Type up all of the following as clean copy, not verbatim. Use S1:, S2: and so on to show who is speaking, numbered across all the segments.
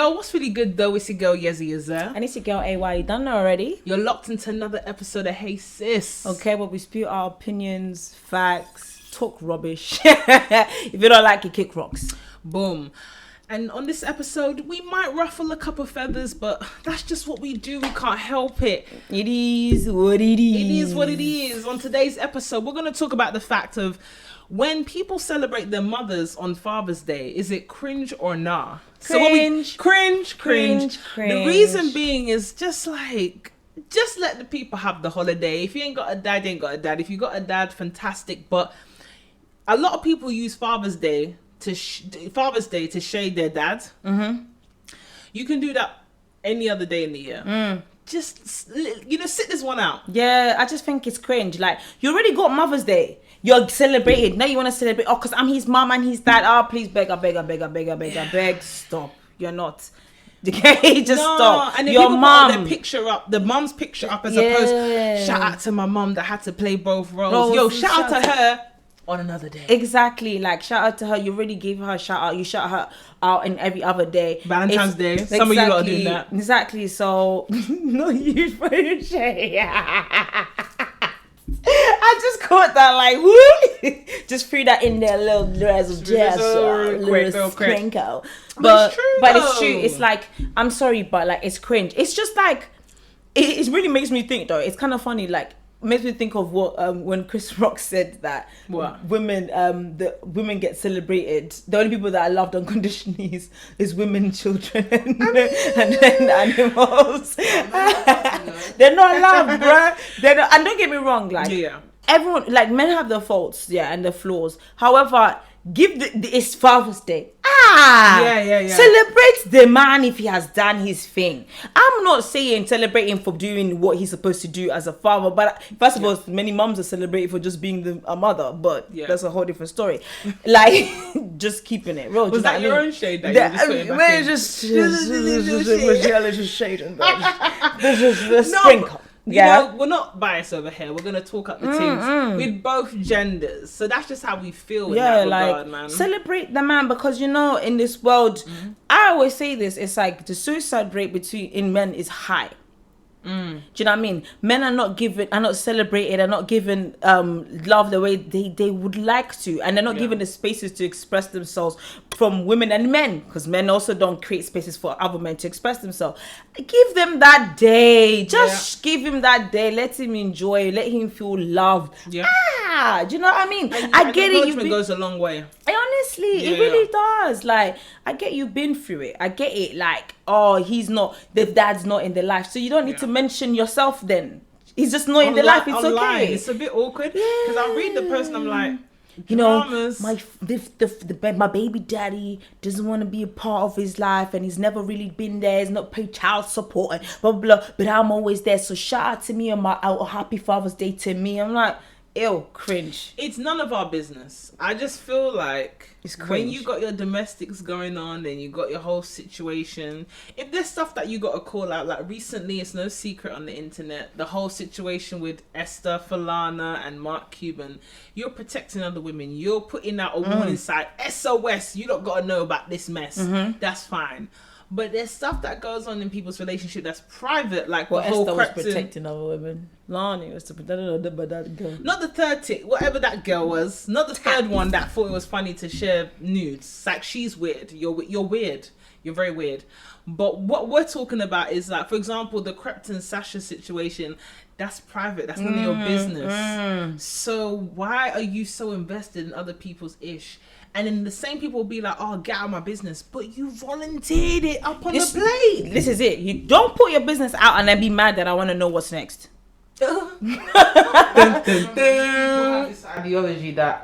S1: Yo, what's really good though? It's your girl Yezziyezzir.
S2: And it's your girl AY. You done already?
S1: You're locked into another episode of Hey Sis.
S2: Okay, well, we spew our opinions, facts, talk rubbish. If you don't like it, kick rocks.
S1: Boom. And on this episode, we might ruffle a couple feathers, but that's just what we do. We can't help it.
S2: It is what it is.
S1: It is what it is. On today's episode, we're going to talk about the fact of when people celebrate their mothers on Father's Day, is it cringe or nah?
S2: Cringe.
S1: Cringe. The reason being is just let the people have the holiday. If you ain't got a dad, you ain't got a dad. If you got a dad, fantastic. But a lot of people use Father's Day to shade their dad.
S2: Mm-hmm.
S1: You can do that any other day in the year. Just, sit this one out.
S2: Yeah, I just think it's cringe. Like, you already got Mother's Day. You're celebrated. Now you want to celebrate. Oh, because I'm his mom and his dad. Oh, please, beg. Stop. You're not. Okay, just stop.
S1: And then
S2: your
S1: people
S2: mom.
S1: put the mom's picture up as a post. Shout out to my mom that had to play both roles. Yo, shout out to her on another day.
S2: Exactly. Like, shout out to her. You really gave her a shout out. You shout her out in every other day.
S1: Valentine's Day. Some of you gotta do that.
S2: Exactly. So, no use for your shade. I just caught that, like, woo! Just threw that in there, little sprinkle. But it's true. It's like, I'm sorry, but like, it's cringe. It's just like, it really makes me think though. It's kind of funny, like, makes me think of what when Chris Rock said that the women get celebrated. The only people that are loved unconditionally is women, children, and then animals. They're not loved, bro. They're not, and don't get me wrong, like everyone, like men have their faults, and their flaws. However, it's Father's Day. Celebrate the man if he has done his thing. I'm not saying celebrating for doing what he's supposed to do as a father, but first of all, many moms are celebrating for just being a mother, but that's a whole different story. Like, just keeping it real.
S1: Was that your own shade that you just putting back in?
S2: Just shade and just sprinkle.
S1: You know, we're not biased over here. We're gonna talk up the things with both genders. So that's just how we feel in that regard, man.
S2: Celebrate the man, because in this world, I always say this, it's like the suicide rate in men is high. Do you know what I mean? Men are not celebrated, are not given love the way they would like to, and they're not given the spaces to express themselves from women and men, because men also don't create spaces for other men to express themselves. Give them that day. Just give him that day. Let him enjoy. Let him feel loved. Do you know what I mean? I get it.
S1: It goes a long way.
S2: Honestly, it really does. Like, I get you've been through it. I get it. Like, the dad's not in the life, so you don't need to mention yourself then. He's just not in the life. It's
S1: online.
S2: okay.
S1: It's a bit awkward because I read the post and I'm like,
S2: my baby daddy doesn't want to be a part of his life, and he's never really been there. He's not paid child support and blah blah blah. But I'm always there. So shout out to me on my happy Father's Day to me. I'm like, ew, cringe.
S1: It's none of our business. I just feel like
S2: it's cringe.
S1: When you got your domestics going on, then you got your whole situation. If there's stuff that you got to call out, like recently, it's no secret on the internet, the whole situation with Esther Falana and Mark Cuban. You're protecting other women. You're putting out a warning sign. SOS, you don't got to know about this mess. That's fine. But there's stuff that goes on in people's relationship that's private, like the whole
S2: Esther was protecting other women. Lani was protecting that girl.
S1: Not the third whatever that girl was. Not the third one that thought it was funny to share nudes. It's like, she's weird. You're weird. You're very weird. But what we're talking about is, like, for example, the Krypton Sasha situation. That's private. That's none of your business. So why are you so invested in other people's ish? And then the same people will be like, oh, get out of my business. But you volunteered it up on the plate.
S2: This is it. You don't put your business out and then be mad that I want to know what's next.
S3: People have this ideology that,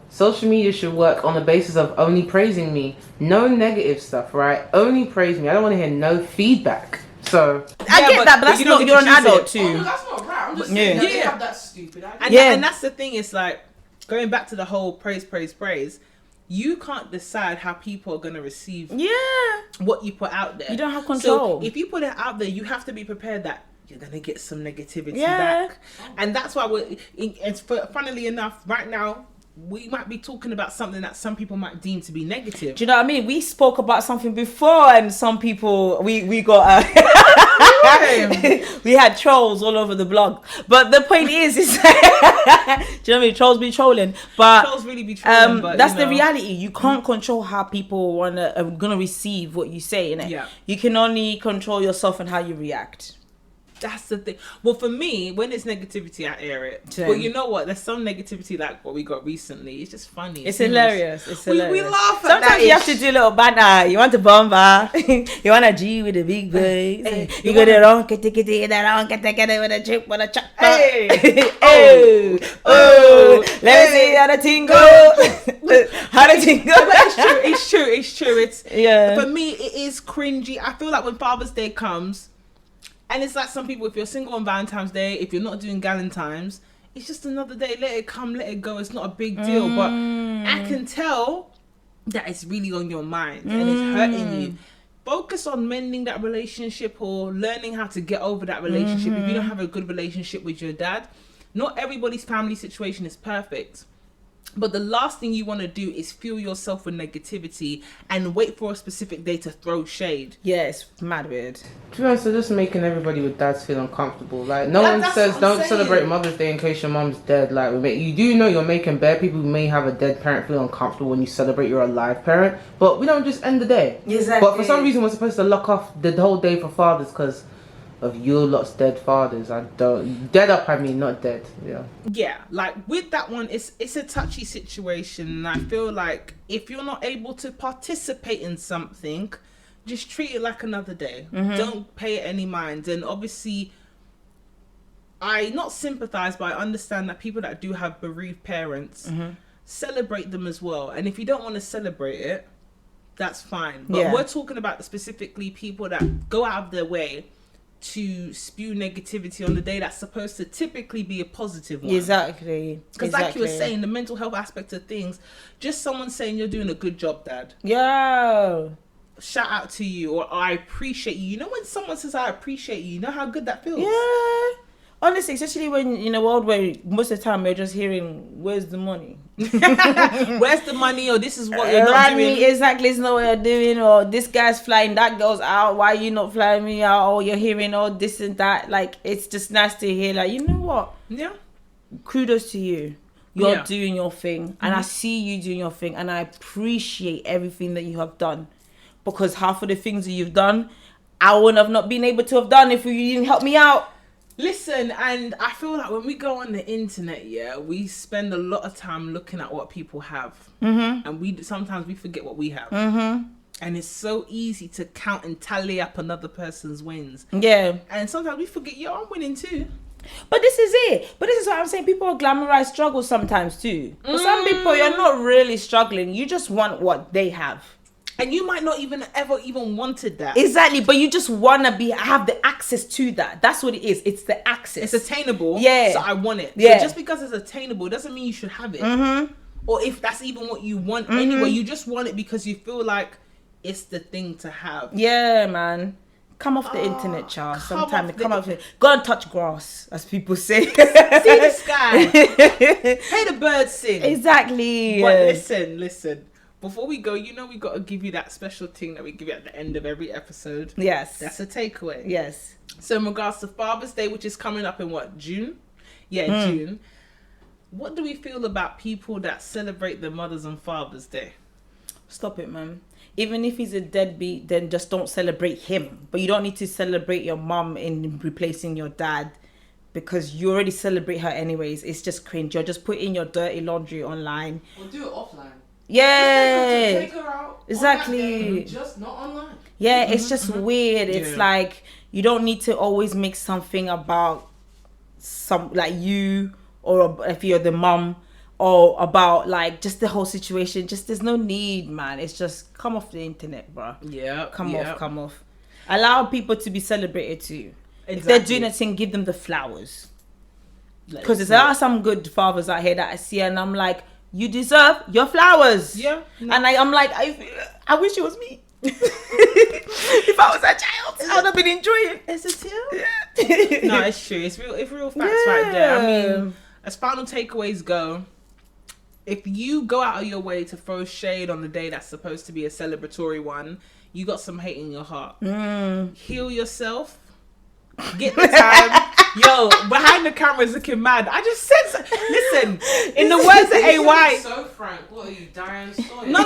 S3: social media should work on the basis of only praising me. No negative stuff, right? Only praise me. I don't want to hear no feedback. So
S2: I get that, but that's not, you're an adult too.
S3: Oh, no, that's not right. I'm just saying they have that stupid
S1: idea. And that's the thing. It's like, going back to the whole praise. You can't decide how people are going to receive what you put out there.
S2: You don't have control.
S1: So if you put it out there, you have to be prepared that you're going to get some negativity back. And that's why funnily enough, right now, we might be talking about something that some people might deem to be negative.
S2: Do you know what I mean? We spoke about something before, and some people we got we had trolls all over the blog. But the point is do you know what I mean? Trolls be trolling, but
S1: Trolls really be trolling. But,
S2: that's the reality. You can't control how people gonna receive what you say, innit?
S1: Yeah.
S2: You can only control yourself and how you react.
S1: That's the thing. Well, for me, when it's negativity, I air it.
S2: Same.
S1: But you know what? There's some negativity like what we got recently. It's just funny.
S2: It's hilarious. It's hilarious.
S1: We laugh at
S2: Sometimes
S1: that.
S2: you have to do a little banter. You want a bomber. You want a G with a big boy.
S1: Hey,
S2: you got it wrong. Get it with a chip with a chop.
S1: Hey.
S2: Oh. Let me see how the thing go. How the thing go.
S1: It's true. It's
S2: yeah.
S1: For me, it is cringy. I feel like when Father's Day comes, and it's like some people, if you're single on Valentine's Day, if you're not doing Galentine's, it's just another day. Let it come, let it go. It's not a big deal. But I can tell that it's really on your mind and it's hurting you. Focus on mending that relationship or learning how to get over that relationship. If you don't have a good relationship with your dad, not everybody's family situation is perfect. But the last thing you want to do is fuel yourself with negativity and wait for a specific day to throw shade.
S2: Yeah, it's mad weird.
S3: To be honest, they're just making everybody with dads feel uncomfortable. Like, no one says don't celebrate Mother's Day in case your mom's dead. Like, you do know you're making bare people who may have a dead parent feel uncomfortable when you celebrate your alive parent. But we don't just end the day.
S2: Exactly.
S3: But for some reason, we're supposed to lock off the whole day for fathers because of your lot's dead fathers. I don't... Dead up, I mean, not dead. Yeah.
S1: Yeah, like with that one, it's a touchy situation. And I feel like if you're not able to participate in something, just treat it like another day. Don't pay it any mind. And obviously, I not sympathize, but I understand that people that do have bereaved parents, celebrate them as well. And if you don't want to celebrate it, that's fine. But we're talking about specifically people that go out of their way to spew negativity on the day that's supposed to typically be a positive one.
S2: Exactly.
S1: Because like you were saying, the mental health aspect of things, just someone saying you're doing a good job, Dad.
S2: Yeah.
S1: Shout out to you, or I appreciate you. You know when someone says I appreciate you, you know how good that feels?
S2: Yeah. Honestly, especially when in a world where most of the time you're just hearing, where's the money?
S1: Where's the money? Or this is what you're not doing.
S2: Exactly, it's not what you're doing. Or this guy's flying, that girl's out. Why are you not flying me out? Or you're hearing all this and that. Like, it's just nice to hear, like, you know what?
S1: Yeah.
S2: Kudos to you. You're doing your thing. And I see you doing your thing. And I appreciate everything that you have done. Because half of the things that you've done, I wouldn't have not been able to have done if you didn't help me out.
S1: Listen, and I feel like when we go on the internet, we spend a lot of time looking at what people have, and sometimes we forget what we have, and it's so easy to count and tally up another person's wins. Yeah, and sometimes we forget, I'm winning too.
S2: But this is it. But this is what I'm saying. People glamorize struggle sometimes too. For some people, you're not really struggling. You just want what they have.
S1: And you might not ever wanted that.
S2: Exactly, but you just want to have the access to that. That's what it is. It's the access.
S1: It's attainable.
S2: Yeah.
S1: So I want it.
S2: Yeah.
S1: So just because it's attainable doesn't mean you should have it. Or if that's even what you want anyway, you just want it because you feel like it's the thing to have.
S2: Yeah, man. Come off the internet, Charles. Sometimes come off it. Go and touch grass, as people say.
S1: See the sky. Hey, the birds sing.
S2: Exactly.
S1: But listen. Before we go, we got to give you that special thing that we give you at the end of every episode.
S2: Yes.
S1: That's a takeaway.
S2: Yes.
S1: So in regards to Father's Day, which is coming up in June? Yeah, June. What do we feel about people that celebrate their mothers on Father's Day?
S2: Stop it, man. Even if he's a deadbeat, then just don't celebrate him. But you don't need to celebrate your mom in replacing your dad, because you already celebrate her anyways. It's just cringe. You're just putting your dirty laundry online.
S3: We'll do it offline.
S2: Yeah,
S3: take her out
S2: exactly.
S3: Just not online.
S2: Yeah, it's just weird. It's like you don't need to always make something about you, or if you're the mom, or about like just the whole situation. Just there's no need, man. It's just come off the internet, bro.
S1: Yeah,
S2: come off. Allow people to be celebrated too. Exactly. If they're doing a thing, give them the flowers. Because there are some good fathers out here that I see, and I'm like, you deserve your flowers. Yeah. No. And I'm like, I wish it was me. If I was a child, I would have been enjoying it.
S1: It's a tear. Yeah. No, it's true. It's real facts right there. I mean, as final takeaways go, if you go out of your way to throw shade on the day that's supposed to be a celebratory one, you got some hate in your heart. Heal yourself. Get the time. Yo, behind the camera is looking mad. I just said listen, in the words of AY.
S3: So frank, what are you, Diane Sawyer?
S1: No.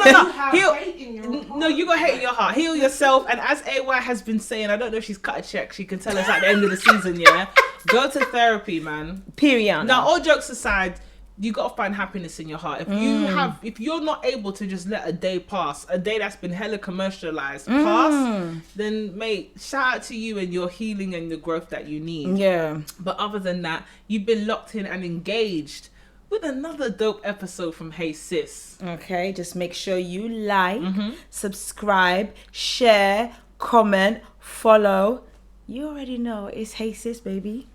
S1: You got hate in your heart. Heal yourself. And as AY has been saying, I don't know if she's cut a check. She can tell us at the end of the season, yeah? Go to therapy, man.
S2: Period.
S1: Now, all jokes aside, you gotta find happiness in your heart. If you're not able to just let a day pass, a day that's been hella commercialized pass, then mate, shout out to you and your healing and the growth that you need.
S2: Yeah.
S1: But other than that, you've been locked in and engaged with another dope episode from Hey Sis.
S2: Okay, just make sure you like, subscribe, share, comment, follow. You already know it's Hey Sis, baby.